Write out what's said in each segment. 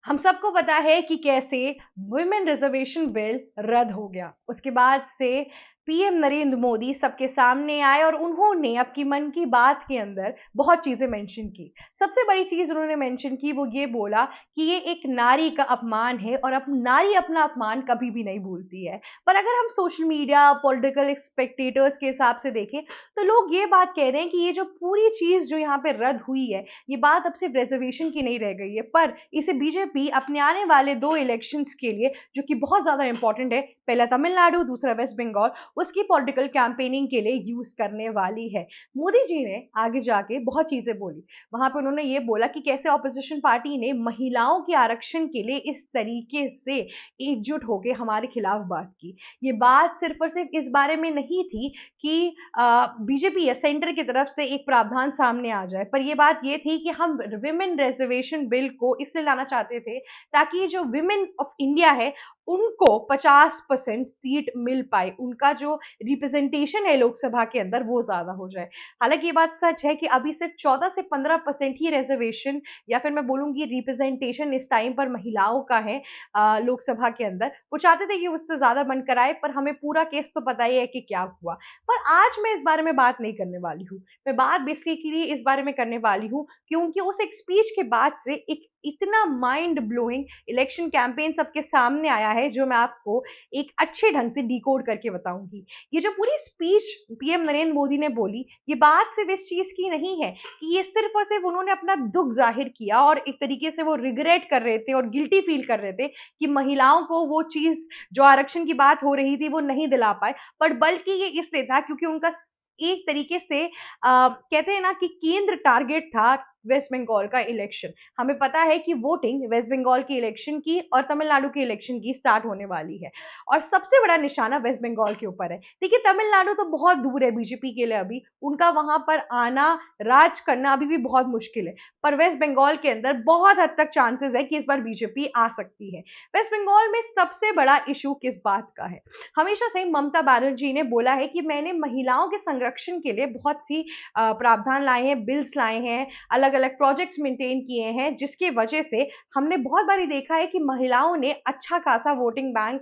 हम सबको पता है कि कैसे वुमेन रिजर्वेशन बिल रद्द हो गया। उसके बाद से पीएम नरेंद्र मोदी सबके सामने आए और उन्होंने आपकी मन की बात के अंदर बहुत चीजें मेंशन की। सबसे बड़ी चीज उन्होंने मेंशन की, वो ये बोला कि ये एक नारी का अपमान है और नारी अपना अपमान कभी भी नहीं भूलती है। पर अगर हम सोशल मीडिया, पॉलिटिकल स्पेक्टेटर्स के हिसाब से देखें तो लोग ये बात कह रहे हैं कि ये जो पूरी चीज जो यहाँ पे रद्द हुई है, ये बात अब सिर्फ रिजर्वेशन की नहीं रह गई है, पर इसे बीजेपी अपने आने वाले 2 इलेक्शंस के लिए, जो कि बहुत ज्यादा इंपॉर्टेंट है, पहला तमिलनाडु, दूसरा वेस्ट बंगाल, उसकी पॉलिटिकल कैंपेनिंग के लिए यूज करने वाली है। मोदी जी ने आगे जाके बहुत चीजें बोली। वहां पे उन्होंने ये बोला कि कैसे ऑपोजिशन पार्टी ने महिलाओं के आरक्षण के लिए इस तरीके से एकजुट होकर हमारे खिलाफ बात की। ये बात सिर्फ और सिर्फ इस बारे में नहीं थी कि बीजेपी या सेंटर की तरफ से एक प्रावधान सामने आ जाए, पर यह बात यह थी कि हम विमेन रिजर्वेशन बिल को इसलिए लाना चाहते थे ताकि जो विमेन ऑफ इंडिया है उनको 50% सीट मिल पाए, उनका जो रिप्रेजेंटेशन है लोकसभा के अंदर वो ज्यादा हो जाए। हालांकि ये बात सच है कि अभी सिर्फ 14 से 15% ही रिजर्वेशन या फिर मैं बोलूंगी रिप्रेजेंटेशन इस टाइम पर महिलाओं का है लोकसभा के अंदर। वो चाहते थे कि उससे ज्यादा बनकर आए, पर हमें पूरा केस तो पता ही है कि क्या हुआ। पर आज मैं इस बारे में बात नहीं करने वाली हूँ। मैं बात बेसिकली इस बारे में करने वाली हूँ क्योंकि उस एक स्पीच के बाद से एक इतना माइंड ब्लोइंग इलेक्शन कैंपेन सबके सामने आया है, जो मैं आपको एक अच्छे ढंग से डिकोड करके बताऊंगी। ये जो पूरी स्पीच पीएम नरेंद्र मोदी ने बोली, ये बात सिर्फ इस चीज की नहीं है कि ये सिर्फ और सिर्फ उन्होंने अपना दुख जाहिर किया और एक तरीके से वो रिग्रेट कर रहे थे और गिल्टी फील कर रहे थे कि महिलाओं को वो चीज जो आरक्षण की बात हो रही थी वो नहीं दिला पाए, पर बल्कि ये इसलिए था क्योंकि उनका एक तरीके से कहते हैं ना कि केंद्र टारगेट था वेस्ट बंगाल का इलेक्शन। हमें पता है कि वोटिंग वेस्ट बंगाल की इलेक्शन की और तमिलनाडु की इलेक्शन की स्टार्ट होने वाली है और सबसे बड़ा निशाना वेस्ट बंगाल के ऊपर है। देखिए, तमिलनाडु तो बहुत दूर है बीजेपी के लिए, अभी उनका वहां पर आना, राज करना अभी भी बहुत मुश्किल है, पर वेस्ट बंगाल के अंदर बहुत हद तक चांसेस है कि इस बार बीजेपी आ सकती है। वेस्ट बंगाल में सबसे बड़ा इशू किस बात का है? हमेशा से ममता बनर्जी ने बोला है कि मैंने महिलाओं के संरक्षण के लिए बहुत सी प्रावधान लाए हैं, बिल्स लाए हैं, अलग अलग प्रोजेक्ट्स मेंटेन किए हैं, जिसकी वजह से हमने बहुत बारी देखा है कि महिलाओं ने अच्छा खासा वोटिंग बैंक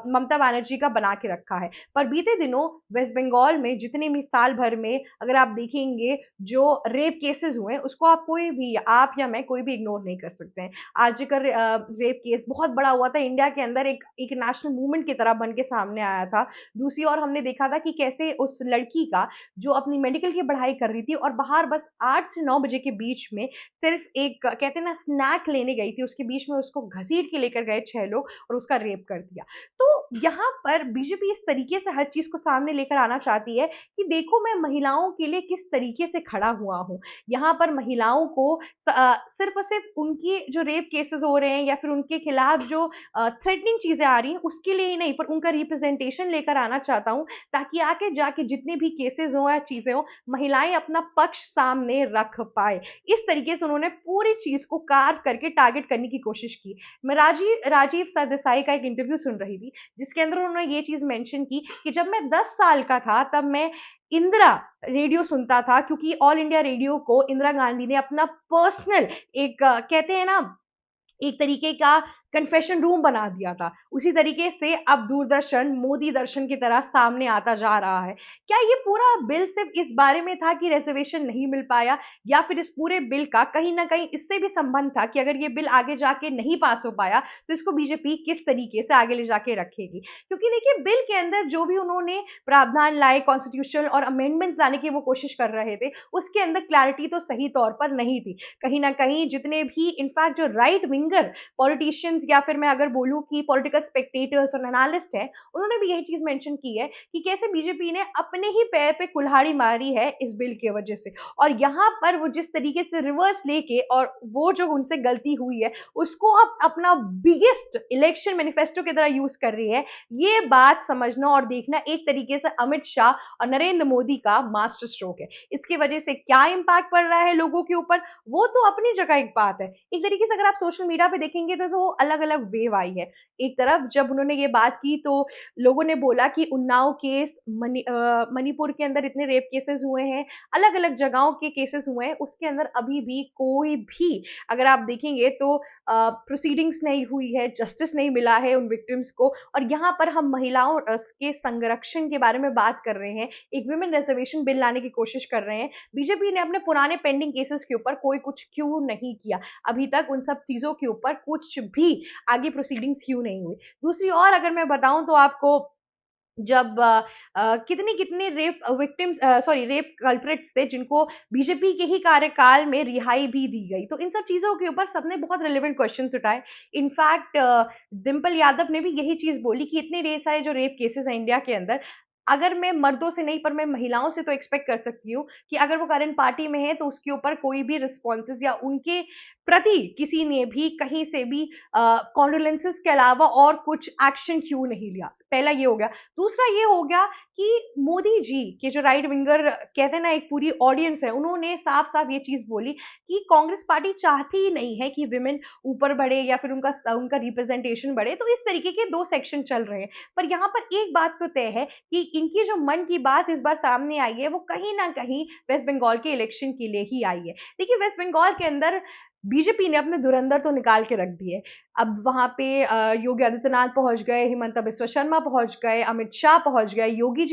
ममता बनर्जी का बना के रखा है। पर बीते दिनों वेस्ट बंगाल में जितने भी साल भर में अगर आप देखेंगे जो रेप केसेस हुए, उसको आप कोई भी, आप या मैं, कोई भी इग्नोर नहीं कर सकते हैं। आर्जिकर रेप केस बहुत बड़ा हुआ था इंडिया के अंदर, एक एक नेशनल मूवमेंट की तरह बन के सामने आया था। दूसरी ओर हमने देखा था कि कैसे उस लड़की का जो अपनी मेडिकल की पढ़ाई कर रही थी और बाहर बस 8 से 9 बजे के बीच में सिर्फ एक कहते हैं ना स्नैक लेने गई थी, उसके बीच में उसको घसीट के लेकर गए 6 लोग और उसका रेप कर दिया। तो यहाँ पर बीजेपी इस तरीके से हर चीज को सामने लेकर आना चाहती है कि देखो मैं महिलाओं के लिए किस तरीके से खड़ा हुआ हूँ। यहाँ पर महिलाओं को सिर्फ और सिर्फ उनकी जो रेप केसेस हो रहे हैं या फिर उनके खिलाफ जो थ्रेटनिंग चीजें आ रही हैं उसके लिए ही नहीं, पर उनका रिप्रेजेंटेशन लेकर आना चाहता हूँ ताकि आके जाके जितने भी केसेस हो या चीजें हो, महिलाएं अपना पक्ष सामने रख पाए। इस तरीके से उन्होंने पूरी चीज को कार्व करके टारगेट करने की कोशिश की। मैं राजीव सरदेसाई का एक इंटरव्यू सुन रही थी जिसके अंदर उन्होंने ये चीज मेंशन की कि जब मैं 10 साल का था तब मैं इंदिरा रेडियो सुनता था, क्योंकि ऑल इंडिया रेडियो को इंदिरा गांधी ने अपना पर्सनल एक कहते हैं ना एक तरीके का कन्फेशन रूम बना दिया था। उसी तरीके से अब दूरदर्शन मोदी दर्शन की तरह सामने आता जा रहा है। क्या ये पूरा बिल सिर्फ इस बारे में था कि रिजर्वेशन नहीं मिल पाया, या फिर इस पूरे बिल का कहीं ना कहीं इससे भी संबंध था कि अगर ये बिल आगे जाके नहीं पास हो पाया तो इसको बीजेपी किस तरीके से आगे ले जाके रखेगी? क्योंकि देखिए, बिल के अंदर जो भी उन्होंने प्रावधान लाए, कॉन्स्टिट्यूशनल और अमेंडमेंट्स लाने की वो कोशिश कर रहे थे, उसके अंदर क्लैरिटी तो सही तौर पर नहीं थी। कहीं ना कहीं जितने भी इनफैक्ट जो राइट विंगर पॉलिटिशियंस या फिर मैं अगर बोलूं कि पॉलिटिकल स्पेक्टेटर्स और एनालिस्ट हैं, उन्होंने भी यही चीज मेंशन की है कि कैसे बीजेपी ने अपने ही पैर पे कुल्हाड़ी मारी है इस बिल की वजह से, और यहां पर वो जिस तरीके से रिवर्स लेके और वो जो उनसे गलती हुई है उसको अब अपना बिगेस्ट इलेक्शन मैनिफेस्टो की तरह यूज कर रही है। ये बात समझना और देखना एक तरीके से अमित शाह और नरेंद्र मोदी का मास्टर स्ट्रोक है। इसकी वजह से क्या इंपैक्ट पड़ रहा है लोगों के ऊपर, वो तो अपनी जगह एक बात है। एक तरीके से अगर आप सोशल मीडिया पे देखेंगे तो अलग-अलग वेव आई है। एक तरफ जब उन्होंने ये बात की तो लोगों ने बोला कि उन्नाव केस, मणिपुर के अंदर इतने रेप केसेस हुए हैं, अलग-अलग जगहों के केसेस हुए हैं, उसके अंदर अभी भी कोई भी अगर आप देखेंगे तो प्रोसीडिंग्स नहीं हुई है, जस्टिस नहीं मिला है उन विक्टिम्स को। और यहाँ पर हम महिलाओं के संरक्षण के बारे में बात कर रहे हैं, एक वुमेन रिजर्वेशन बिल लाने की कोशिश कर रहे हैं। बीजेपी ने अपने पुराने पेंडिंग केसेस के ऊपर कोई कुछ क्यों नहीं किया? अभी तक उन सब चीज़ों के ऊपर कुछ भी आगे प्रोसीडिंग्स क्यों नहीं हुई? दूसरी ओर अगर मैं बताऊँ तो आपको जब कितनी-कितनी rape victims sorry rape culprits थे जिनको बीजेपी के ही कार्यकाल में रिहाई भी दी गई। तो इन सब चीज़ों के ऊपर सबने बहुत रिलेवेंट क्वेश्चन्स उठाए। इनफैक्ट डिंपल यादव ने भी यही चीज़ बोली कि इतने ढेर सारे जो रेप केसेस हैं इंडिया के अंदर, अगर मैं मर्दों से नहीं पर मैं महिलाओं से तो एक्सपेक्ट कर सकती हूँ कि अगर वो करंट पार्टी में है तो उसके ऊपर कोई भी रिस्पॉन्सेज़ या उनके प्रति किसी ने भी कहीं से भी कॉन्डोलेंसेस के अलावा और कुछ एक्शन क्यों नहीं लिया? पहला ये हो गया। दूसरा ये हो गया कि मोदी जी के जो राइट विंगर कहते हैं ना एक पूरी ऑडियंस है, उन्होंने साफ-साफ ये चीज़ बोली कि कांग्रेस पार्टी चाहती ही नहीं है कि विमेन ऊपर बढ़े या फिर उनका रिप्रेजेंटेशन बढ़े, तो इस तरीके के 2 सेक्शन चल रहे हैं। पर यहाँ पर एक बात तो तय है कि इनकी जो मन की बात इस बार सामने आई है, वो कहीं न कहीं वेस्ट बंगाल के इलेक्शन के लिए ही आई है। देखिए वेस्ट बंगाल के अंदर बीजेपी ने अपने धुरंधर तो निकाल के रख दिए। अब वहाँ पे योगी आदित्यनाथ पहुँच गए, हिमंता बिस्वा शर्मा पहुँच गए, अमित शाह पहुँच गए, मोदी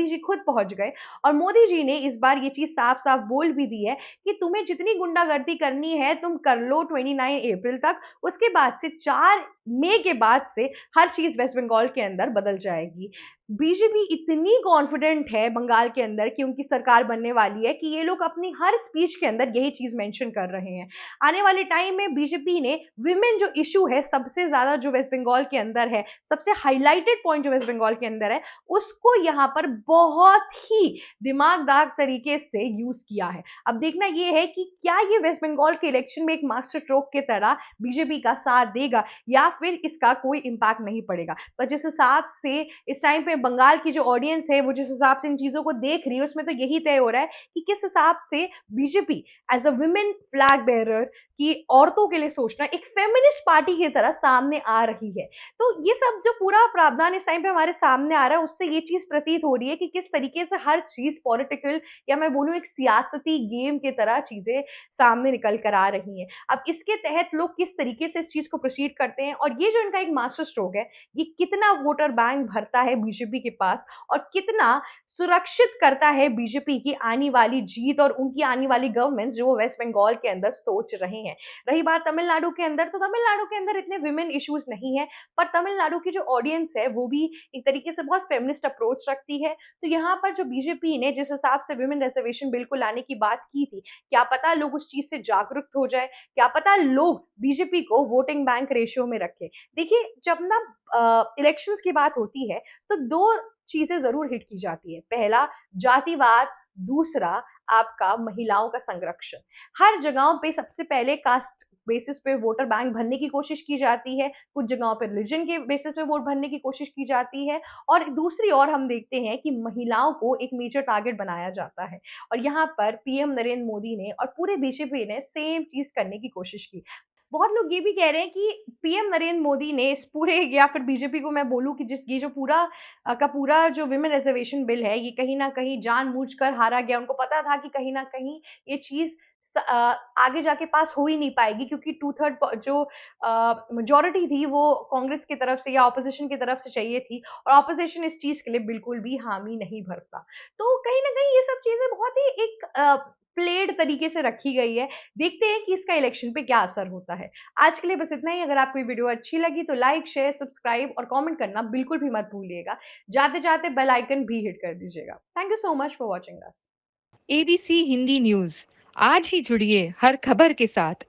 जी खुद पहुँच गए और मोदी जी ने इस बार ये चीज़ साफ-साफ बोल भी दी है कि तुम्हें जितनी गुंडागर्दी करनी है तुम कर लो 29 अप्रैल तक, उसके बाद से 4 मई के बाद से हर चीज़ वेस्ट बंगाल के अंदर बदल जाएगी। बीजेपी इतनी कॉन्फिडेंट है बंगाल के अंदर कि उनकी सरकार बनने वाली है कि ये लोग अपनी हर स्पीच के अंदर यही चीज़ मेंशन कर रहे हैं। आने वाले टाइम में बीजेपी ने विमेन जो इश्यू है सबसे ज़्यादा जो वेस्ट बंगाल के अंदर है, सबसे हाइलाइटेड पॉइंट जो वेस्ट बंगाल के अंदर है, उसको यहाँ पर बहुत ही दिमागदार तरीके से यूज़ किया है। अब देखना ये है कि क्या ये वेस्ट बंगाल के इलेक्शन में एक मास्टर स्ट्रोक की तरह बीजेपी का साथ देगा या फिर इसका कोई इम्पैक्ट नहीं पड़ेगा। पर जिस हिसाब से इस टाइम पे बंगाल की जो ऑडियंस है वो जिस हिसाब से इन चीज़ों को देख रही है उसमें तो यही तय हो रहा है कि किस हिसाब से BJP as a women flag bearer कि औरतों के लिए सोचना एक फेमिनिस्ट पार्टी की तरह सामने आ रही है। तो ये सब जो पूरा प्रावधान इस टाइम पे हमारे सामने आ रहा है उससे ये चीज़ प्रतीत हो रही है कि किस तरीके से हर चीज़ पॉलिटिकल या मैं बोलूँ एक सियासती गेम की तरह चीज़ें सामने निकल कर आ रही हैं। अब इसके तहत लोग किस तरीके से इस चीज़ को प्रोसीड करते हैं और ये जो इनका एक मास्टर स्ट्रोक है, ये कितना वोटर बैंक भरता है बीजेपी के पास और कितना सुरक्षित करता है बीजेपी की आने वाली जीत और उनकी आने वाली गवर्नमेंट्स जो वो वेस्ट बंगाल के अंदर सोच रहे हैं। रही बात तमिलनाडु के अंदर, तो तमिलनाडु के अंदर इतने विमेन इश्यूज नहीं है, पर तमिलनाडु की जो ऑडियंस है वो भी एक तरीके से बहुत फेमिनिस्ट अप्रोच रखती है। तो यहाँ पर जो बीजेपी ने जिस हिसाब से विमेन रिजर्वेशन बिल को लाने की बात की थी, क्या पता लोग उस चीज से जागरूक हो जाए, क्या पता लोग बीजेपी को वोटिंग बैंक रेशियो में रखें। देखिए जब ना इलेक्शंस की बात होती है तो दो चीजें जरूर हिट की जाती है। पहला जातिवाद, दूसरा आपका महिलाओं का संरक्षण। हर जगहों पे सबसे पहले कास्ट बेसिस पे वोटर बैंक भरने की कोशिश की जाती है, कुछ जगहों पे रिलीजन के बेसिस पे वोट भरने की कोशिश की जाती है और दूसरी ओर हम देखते हैं कि महिलाओं को एक मेजर टारगेट बनाया जाता है और यहाँ पर पीएम नरेंद्र मोदी ने और पूरे बीजेपी ने सेम चीज करने की कोशिश की। बहुत लोग ये भी कह रहे हैं कि पीएम नरेंद्र मोदी ने इस पूरे या फिर बीजेपी को मैं बोलूं कि जिस ये जो पूरा का पूरा जो विमेन रिजर्वेशन बिल है ये कहीं ना कहीं जानबूझकर हारा गया। उनको पता था कि कहीं ना कहीं ये चीज आगे जाके पास हो ही नहीं पाएगी क्योंकि 2/3 जो मेजोरिटी थी वो कांग्रेस की तरफ से या ऑपोजिशन की तरफ से चाहिए थी और ऑपोजिशन इस चीज के लिए बिल्कुल भी हामी नहीं भरता। तो कहीं ना कहीं ये सब चीजें बहुत ही एक प्लेड तरीके से रखी गई है। देखते हैं कि इसका इलेक्शन पे क्या असर होता है। आज के लिए बस इतना ही। अगर आपको ये वीडियो अच्छी लगी तो लाइक, शेयर, सब्सक्राइब और कमेंट करना बिल्कुल भी मत भूलिएगा। जाते-जाते बेल आइकन भी हिट कर दीजिएगा। Thank you so much for watching us. ABC Hindi news आज ही जुड़िए हर खबर के साथ।